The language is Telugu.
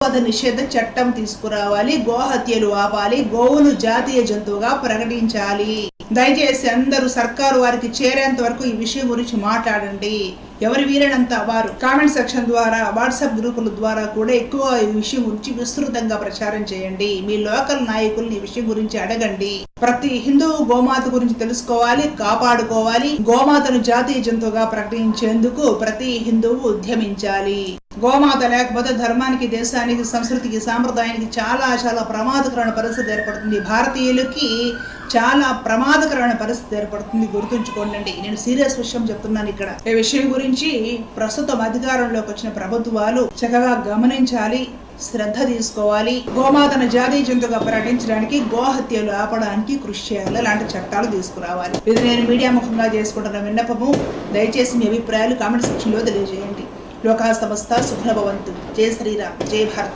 గోవధ నిషేధ చట్టం తీసుకురావాలి, గోహత్యలు ఆపాలి, గోవులు జాతీయ జంతువుగా ప్రకటించాలి. దయచేసి అందరూ సర్కారు వారికి చేరేంత వరకు ఈ విషయం గురించి మాట్లాడండి. ఎవరి వీలైనంత వారు కామెంట్ సెక్షన్ ద్వారా, వాట్సాప్ గ్రూపుల ద్వారా కూడా ఎక్కువ ఈ విషయం గురించి విస్తృతంగా ప్రచారం చేయండి. మీ లోకల్ నాయకుల్ని ఈ విషయం గురించి అడగండి. ప్రతి హిందువు గోమాత గురించి తెలుసుకోవాలి, కాపాడుకోవాలి. గోమాతను జాతీయ జంతువుగా ప్రకటించేందుకు ప్రతి హిందువు ఉద్యమించాలి. గోమాత లేకపోతే ధర్మానికి, దేశానికి, సంస్కృతికి, సాంప్రదాయానికి చాలా చాలా ప్రమాదకరమైన పరిస్థితి ఏర్పడుతుంది. భారతీయులకి చాలా ప్రమాదకరమైన పరిస్థితి ఏర్పడుతుంది. గుర్తుంచుకోండి. నేను సీరియస్ విషయం చెప్తున్నాను ఇక్కడ. ఈ విషయం గురించి ప్రస్తుతం అధికారంలోకి వచ్చిన ప్రభుత్వాలు చక్కగా గమనించాలి, శ్రద్ధ తీసుకోవాలి. గోమాతను జాతీయ జంతువుగా ప్రకటించడానికి, గోహత్యలు ఆపడానికి కృషి చేయాలి. అలాంటి చట్టాలు తీసుకురావాలి. ఇది నేను మీడియా ముఖంగా చేసుకుంటున్న విన్నపము. దయచేసి మీ అభిప్రాయాలు కామెంట్ సెక్షన్ లో తెలియజేయండి. లోకా సమస్త సుఖినో భవంతు. జై శ్రీరామ్, జై భారత్.